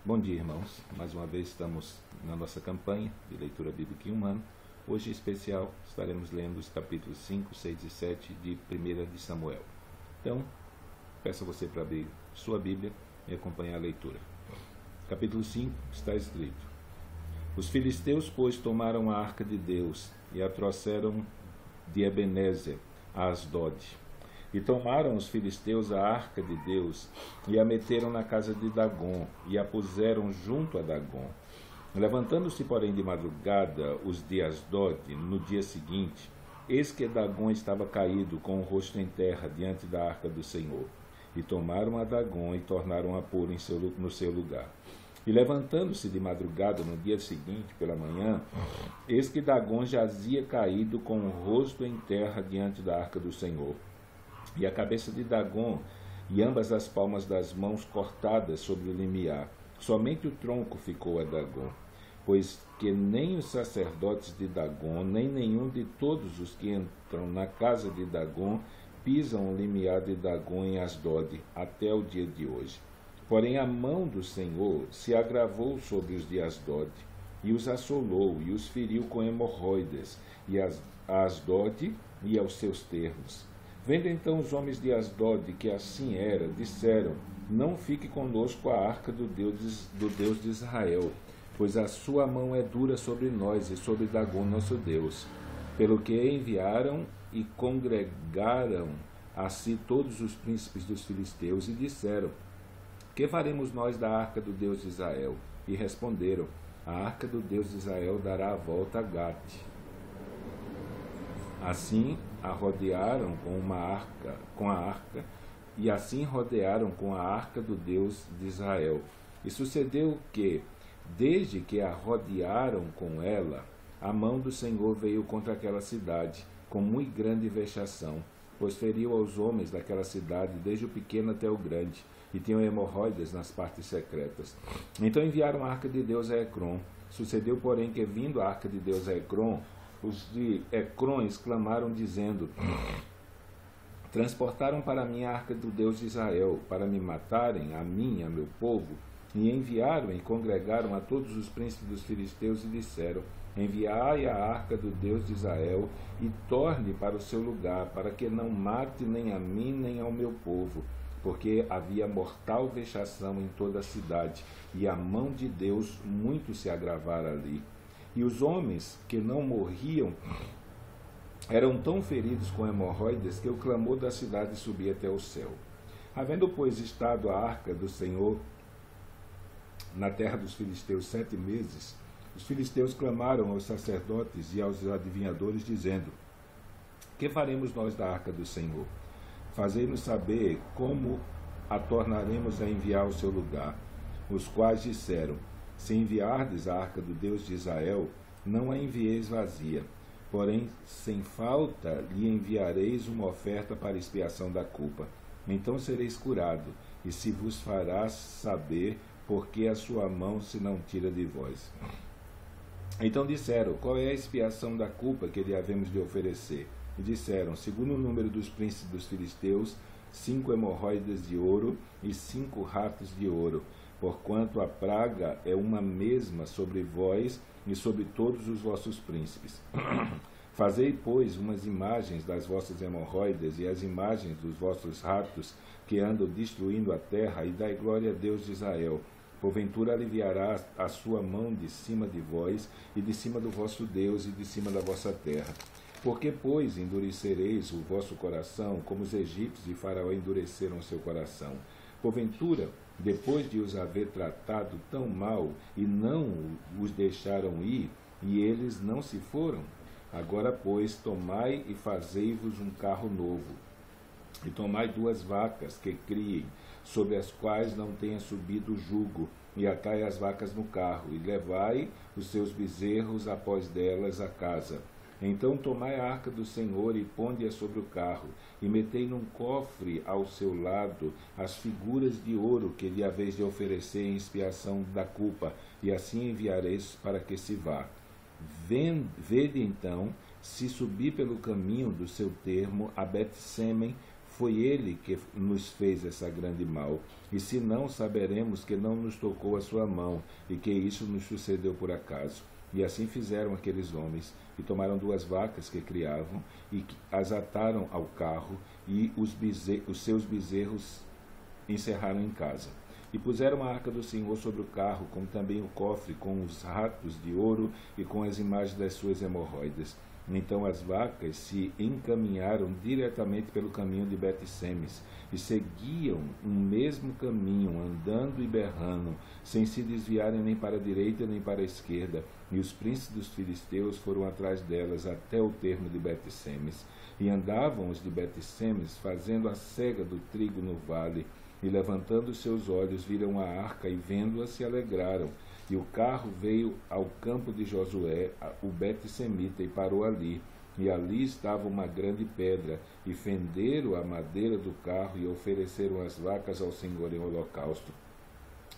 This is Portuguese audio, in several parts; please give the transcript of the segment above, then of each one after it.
Bom dia, irmãos. Mais uma vez estamos na nossa campanha de leitura bíblica em um ano. Hoje, em especial, estaremos lendo os capítulos 5, 6 e 7 de 1 de Samuel. Então, peço a você para abrir sua Bíblia e acompanhar a leitura. Capítulo 5 está escrito: Os filisteus, pois, tomaram a arca de Deus e a trouxeram de Ebenezer a Asdod. E tomaram os filisteus a arca de Deus e a meteram na casa de Dagom e a puseram junto a Dagom. Levantando-se, porém, de madrugada os de Asdod, no dia seguinte, eis que Dagom estava caído com o rosto em terra diante da arca do Senhor. E tomaram a Dagom e tornaram a pôr no seu lugar. E levantando-se de madrugada no dia seguinte, pela manhã, eis que Dagom jazia caído com o rosto em terra diante da arca do Senhor. E a cabeça de Dagom e ambas as palmas das mãos cortadas sobre o limiar. Somente o tronco ficou a Dagom, pois que nem os sacerdotes de Dagom, nem nenhum de todos os que entram na casa de Dagom pisam o limiar de Dagom em Asdod, até o dia de hoje. Porém a mão do Senhor se agravou sobre os de Asdod, e os assolou, e os feriu com hemorroidas, e a Asdod e aos seus termos. Vendo então os homens de Asdod que assim era, disseram: Não fique conosco a arca do Deus de Israel, pois a sua mão é dura sobre nós e sobre Dagom nosso Deus. Pelo que enviaram e congregaram a si todos os príncipes dos filisteus e disseram: Que faremos nós da arca do Deus de Israel? E responderam: A arca do Deus de Israel dará a volta a Gate. Assim a rodearam com a arca, e assim rodearam com a arca do Deus de Israel. E sucedeu que, desde que a rodearam com ela, a mão do Senhor veio contra aquela cidade, com muito grande vexação, pois feriu aos homens daquela cidade, desde o pequeno até o grande, e tinham hemorroidas nas partes secretas. Então enviaram a arca de Deus a Ecrom. Sucedeu, porém, que, vindo a arca de Deus a Ecrom, os de Ecrom exclamaram, dizendo: Transportaram para mim a arca do Deus de Israel, para me matarem, a mim e a meu povo. E enviaram e congregaram a todos os príncipes dos filisteus e disseram: Enviai a arca do Deus de Israel e torne para o seu lugar, para que não mate nem a mim nem ao meu povo, porque havia mortal vexação em toda a cidade, e a mão de Deus muito se agravara ali. E os homens que não morriam eram tão feridos com hemorroidas que o clamor da cidade subia até o céu. Havendo, pois, estado a arca do Senhor na terra dos filisteus 7 meses, os filisteus clamaram aos sacerdotes e aos adivinhadores, dizendo: Que faremos nós da arca do Senhor? Fazei-nos saber como a tornaremos a enviar ao seu lugar. Os quais disseram: Se enviardes a arca do Deus de Israel, não a envieis vazia, porém, sem falta, lhe enviareis uma oferta para expiação da culpa. Então sereis curado, e se vos fará saber por que a sua mão se não tira de vós. Então disseram: Qual é a expiação da culpa que lhe havemos de oferecer? E disseram: Segundo o número dos príncipes dos filisteus, 5 hemorroidas de ouro e 5 ratos de ouro, porquanto a praga é uma mesma sobre vós e sobre todos os vossos príncipes. Fazei, pois, umas imagens das vossas hemorroidas e as imagens dos vossos ratos que andam destruindo a terra, e dai glória a Deus de Israel. Porventura aliviará a sua mão de cima de vós, e de cima do vosso Deus, e de cima da vossa terra. Porque, pois, endurecereis o vosso coração, como os egípcios e Faraó endureceram o seu coração? Porventura, depois de os haver tratado tão mal, e não os deixaram ir, e eles não se foram? Agora, pois, tomai e fazei-vos um carro novo, e tomai 2 vacas que criem, sobre as quais não tenha subido o jugo, e atai as vacas no carro, e levai os seus bezerros após delas a casa. Então tomai a arca do Senhor e ponde-a sobre o carro, e metei num cofre ao seu lado as figuras de ouro que lhe haveis de oferecer em expiação da culpa, e assim enviareis para que se vá. Vede então, se subir pelo caminho do seu termo a Bet-Semen, foi ele que nos fez essa grande mal, e se não, saberemos que não nos tocou a sua mão, e que isso nos sucedeu por acaso. E assim fizeram aqueles homens, e tomaram 2 vacas que criavam, e as ataram ao carro, e os seus bezerros encerraram em casa. E puseram a arca do Senhor sobre o carro, como também o cofre, com os ratos de ouro e com as imagens das suas hemorroidas. Então as vacas se encaminharam diretamente pelo caminho de Bet-Semes, e seguiam um mesmo caminho, andando e berrando, sem se desviarem nem para a direita nem para a esquerda. E os príncipes dos filisteus foram atrás delas até o termo de Bet-Semes. E andavam os de Bet-Semes, fazendo a cega do trigo no vale, e levantando seus olhos, viram a arca, e vendo-a se alegraram. E o carro veio ao campo de Josué, o Bet-Semita, e parou ali. E ali estava uma grande pedra, e fenderam a madeira do carro, e ofereceram as vacas ao Senhor em holocausto.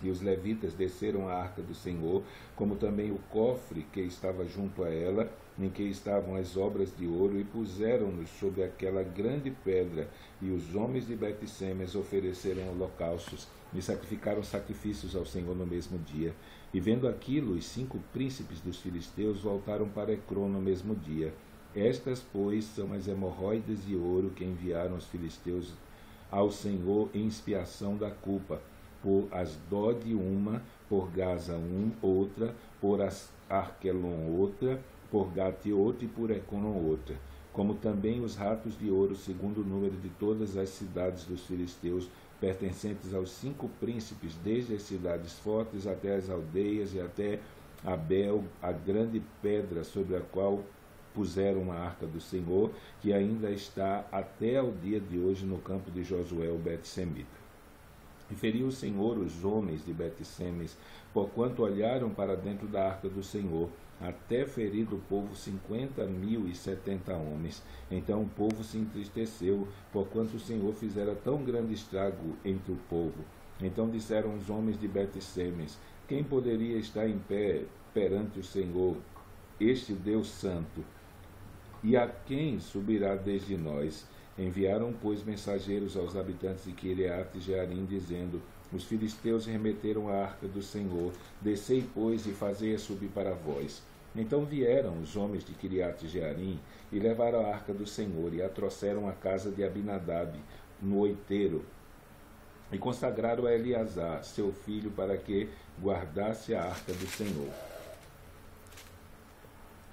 E os levitas desceram a arca do Senhor, como também o cofre que estava junto a ela, em que estavam as obras de ouro, e puseram-nos sobre aquela grande pedra. E os homens de Bet-Semes ofereceram holocaustos, e sacrificaram sacrifícios ao Senhor no mesmo dia. E vendo aquilo, os 5 príncipes dos filisteus voltaram para Ecrón no mesmo dia. Estas, pois, são as hemorroidas de ouro que enviaram os filisteus ao Senhor em expiação da culpa, por Asdod uma, por Gaza outra, por Arquelon outra, por Gate outra e por Econon outra, como também os ratos de ouro, segundo o número de todas as cidades dos filisteus, pertencentes aos 5 príncipes, desde as cidades fortes até as aldeias e até Abel, a grande pedra sobre a qual puseram a arca do Senhor, que ainda está até ao dia de hoje no campo de Josué, o Bet-Semita. E feriu o Senhor os homens de Bet-Semes, porquanto olharam para dentro da arca do Senhor, até ferir do povo 50.070 homens. Então o povo se entristeceu, porquanto o Senhor fizera tão grande estrago entre o povo. Então disseram os homens de Bet-Semes: quem poderia estar em pé perante o Senhor, este Deus Santo? E a quem subirá desde nós? Enviaram, pois, mensageiros aos habitantes de Quiriate Jearim, dizendo: os filisteus remeteram a arca do Senhor, descei, pois, e fazei-a subir para vós. Então vieram os homens de Quiriate Jearim e levaram a arca do Senhor, e a trouxeram à casa de Abinadab, no oiteiro, e consagraram a Eleazar, seu filho, para que guardasse a arca do Senhor.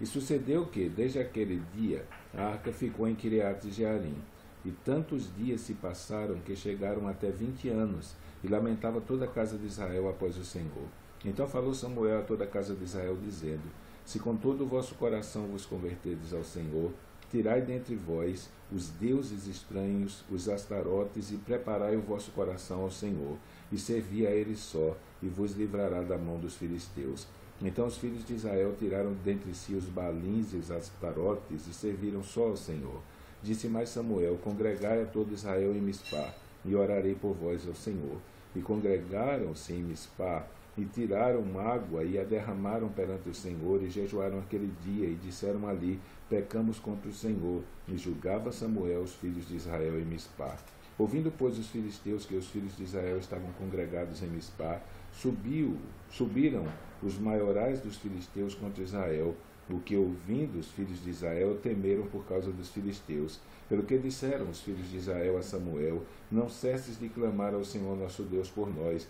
E sucedeu que, desde aquele dia, a arca ficou em Quiriate Jearim. E tantos dias se passaram que chegaram até 20 anos, e lamentava toda a casa de Israel após o Senhor. Então falou Samuel a toda a casa de Israel, dizendo: se com todo o vosso coração vos converterdes ao Senhor, tirai dentre vós os deuses estranhos, os astarotes, e preparai o vosso coração ao Senhor, e servi a ele só, e vos livrará da mão dos filisteus. Então os filhos de Israel tiraram dentre si os balins e os astarotes, e serviram só ao Senhor. Disse mais Samuel: congregai a todo Israel em Mispá, e orarei por vós ao Senhor. E congregaram-se em Mispá, e tiraram água, e a derramaram perante o Senhor, e jejuaram aquele dia, e disseram ali: pecamos contra o Senhor. E julgava Samuel os filhos de Israel em Mispá. Ouvindo, pois, os filisteus que os filhos de Israel estavam congregados em Mispá, subiram os maiorais dos filisteus contra Israel, o que, ouvindo os filhos de Israel, temeram por causa dos filisteus. Pelo que disseram os filhos de Israel a Samuel: não cesses de clamar ao Senhor nosso Deus por nós,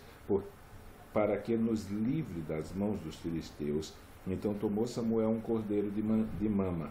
para que nos livre das mãos dos filisteus. Então tomou Samuel um cordeiro de mama,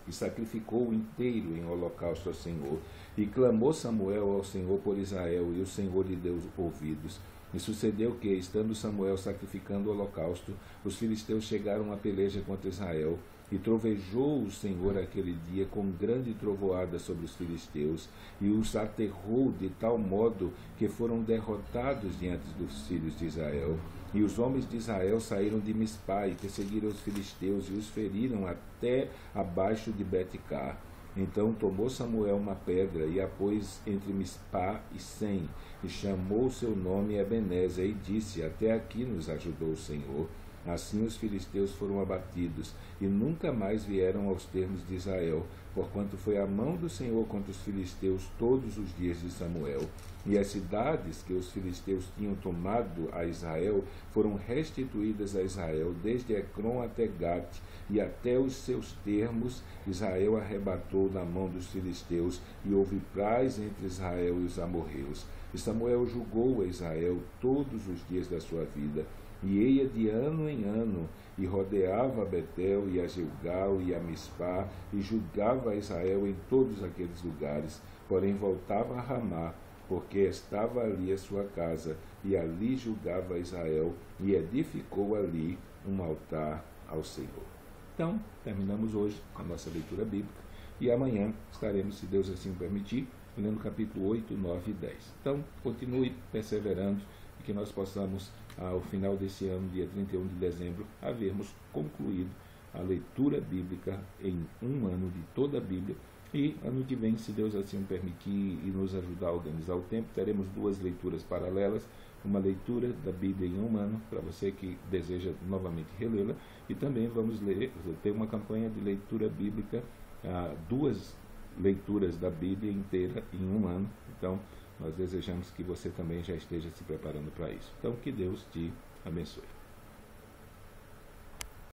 e sacrificou-o inteiro em holocausto ao Senhor. E clamou Samuel ao Senhor por Israel, e o Senhor lhe deu ouvidos. E sucedeu que, estando Samuel sacrificando o holocausto, os filisteus chegaram à peleja contra Israel, e trovejou o Senhor aquele dia com grande trovoada sobre os filisteus, e os aterrou de tal modo que foram derrotados diante dos filhos de Israel. E os homens de Israel saíram de Mispá e perseguiram os filisteus, e os feriram até abaixo de Bet-Car. Então tomou Samuel uma pedra, e a pôs entre Mispá e Sem, e chamou seu nome Ebenezer, e disse: até aqui nos ajudou o Senhor. Assim os filisteus foram abatidos, e nunca mais vieram aos termos de Israel, porquanto foi a mão do Senhor contra os filisteus todos os dias de Samuel. E as cidades que os filisteus tinham tomado a Israel foram restituídas a Israel, desde Ecrom até Gate, e até os seus termos Israel arrebatou da mão dos filisteus, e houve paz entre Israel e os amorreus. E Samuel julgou a Israel todos os dias da sua vida, e ia de ano em ano, e rodeava a Betel, e a Gilgal, e a Mispá, e julgava a Israel em todos aqueles lugares, porém voltava a Ramá, porque estava ali a sua casa, e ali julgava a Israel, e edificou ali um altar ao Senhor. Então, terminamos hoje a nossa leitura bíblica, e amanhã estaremos, se Deus assim permitir, lendo capítulo 8, 9 e 10. Então, continue perseverando, e que nós possamos, ao final desse ano, dia 31 de dezembro, havermos concluído a leitura bíblica em um ano de toda a Bíblia. E ano que vem, se Deus assim permitir e nos ajudar a organizar o tempo, teremos 2 leituras paralelas, uma leitura da Bíblia em um ano, para você que deseja novamente relê-la, e também vamos ter uma campanha de leitura bíblica, 2 leituras da Bíblia inteira em um ano. Então, nós desejamos que você também já esteja se preparando para isso. Então, que Deus te abençoe.